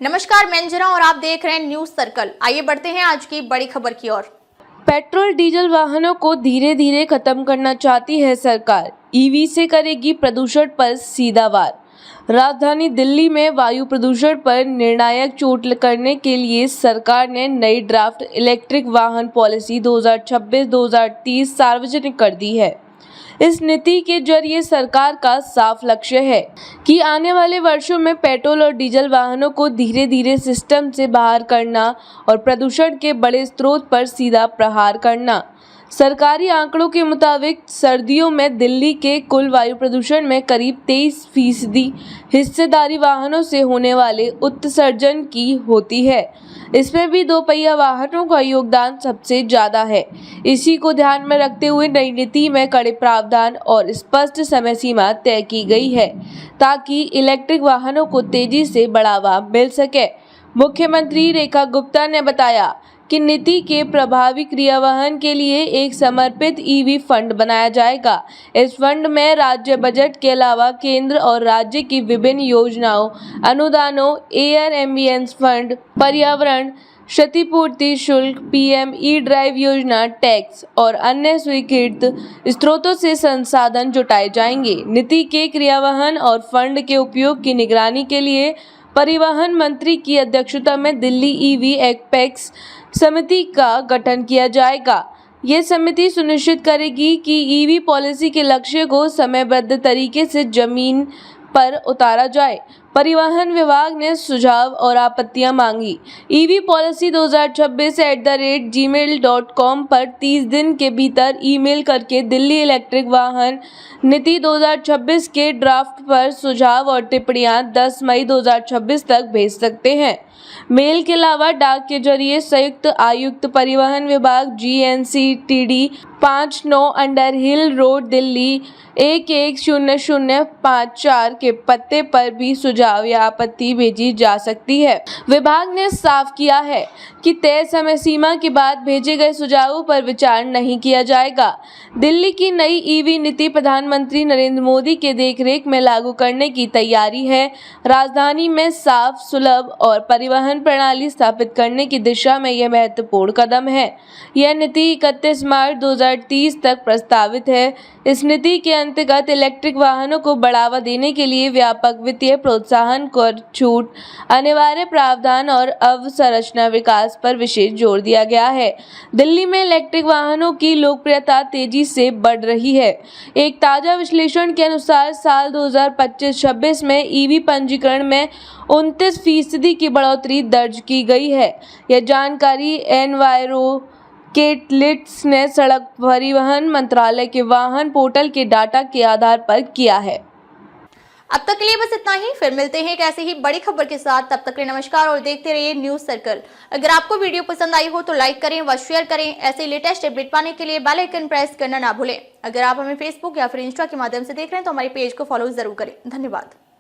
नमस्कार, मैं अंजना और आप देख रहे हैं न्यूज सर्कल। आइए बढ़ते हैं आज की बड़ी खबर की ओर। पेट्रोल डीजल वाहनों को धीरे धीरे खत्म करना चाहती है सरकार। ईवी से करेगी प्रदूषण पर सीधा वार। राजधानी दिल्ली में वायु प्रदूषण पर निर्णायक चोट करने के लिए सरकार ने नई ड्राफ्ट इलेक्ट्रिक वाहन पॉलिसी 2026-2030 सार्वजनिक कर दी है। इस नीति के जरिए सरकार का साफ लक्ष्य है कि आने वाले वर्षों में पेट्रोल और डीजल वाहनों को धीरे धीरे सिस्टम से बाहर करना और प्रदूषण के बड़े स्रोत पर सीधा प्रहार करना। सरकारी आंकड़ों के मुताबिक सर्दियों में दिल्ली के कुल वायु प्रदूषण में करीब 23% हिस्सेदारी वाहनों से होने वाले उत्सर्जन की होती है। इसमें भी दोपहिया वाहनों का योगदान सबसे ज़्यादा है। इसी को ध्यान में रखते हुए नई नीति में कड़े प्रावधान और स्पष्ट समय सीमा तय की गई है ताकि इलेक्ट्रिक वाहनों को तेजी से बढ़ावा मिल सके। मुख्यमंत्री रेखा गुप्ता ने बताया कि नीति के प्रभावी क्रियान्वयन के लिए एक समर्पित ईवी फंड बनाया जाएगा। इस फंड में राज्य बजट के अलावा केंद्र और राज्य की विभिन्न योजनाओं, अनुदानों, एयर एम्बियंस फंड, पर्यावरण क्षतिपूर्ति शुल्क, पीएम ई ड्राइव योजना, टैक्स और अन्य स्वीकृत स्रोतों से संसाधन जुटाए जाएंगे। नीति के क्रियान्वयन और फंड के उपयोग की निगरानी के लिए परिवहन मंत्री की अध्यक्षता में दिल्ली ईवी एपेक्स समिति का गठन किया जाएगा। ये समिति सुनिश्चित करेगी कि ईवी पॉलिसी के लक्ष्य को समयबद्ध तरीके से जमीन पर उतारा जाए। परिवहन विभाग ने सुझाव और आपत्तियां मांगी। ईवी पॉलिसी 2026@gmail.com पर 30 दिन के भीतर ईमेल करके दिल्ली इलेक्ट्रिक वाहन नीति 2026 के ड्राफ्ट पर सुझाव और टिप्पणियां 10 मई 2026 तक भेज सकते हैं। मेल के अलावा डाक के जरिए संयुक्त आयुक्त परिवहन विभाग GNCTD 59 अंडर हिल रोड दिल्ली 110054 के पते पर भी सुझाव या आपत्ति भेजी जा सकती है। विभाग ने साफ किया है कि तय समय सीमा के बाद भेजे गए सुझावों पर विचार नहीं किया जाएगा। दिल्ली की नई ईवी नीति प्रधानमंत्री नरेंद्र मोदी के देखरेख में लागू करने की तैयारी है। राजधानी में साफ, सुलभ और परिवहन प्रणाली स्थापित करने की दिशा में यह महत्वपूर्ण कदम है। यह नीति 31 मार्च 2030 तक प्रस्तावित है। इस नीति के अंतर्गत इलेक्ट्रिक वाहनों को बढ़ावा देने के लिए व्यापक वित्तीय प्रोत्साहन, कर छूट, अनिवार्य प्रावधान और अवसंरचना विकास पर विशेष जोर दिया गया है। दिल्ली में इलेक्ट्रिक वाहनों की लोकप्रियता तेजी से बढ़ रही है। एक ताजा विश्लेषण के अनुसार साल 2025-26 में ईवी पंजीकरण में 29% की बढ़ोतरी दर्ज की गई है। यह जानकारी एनवायरोकेटलिट्स ने सड़क परिवहन मंत्रालय के वाहन पोर्टल के डाटा के आधार पर किया है। अब तक के लिए बस इतना ही। फिर मिलते हैं एक ऐसे ही बड़ी खबर के साथ। तब तक के लिए नमस्कार और देखते रहिए न्यूज सर्कल। अगर आपको वीडियो पसंद आई हो तो लाइक करें व शेयर करें। ऐसे लेटेस्ट अपडेट पाने के लिए बेल आइकन प्रेस करना ना भूलें। अगर आप हमें फेसबुक या फिर इंस्टा के माध्यम से देख रहे हैं तो हमारे पेज को फॉलो जरूर करें। धन्यवाद।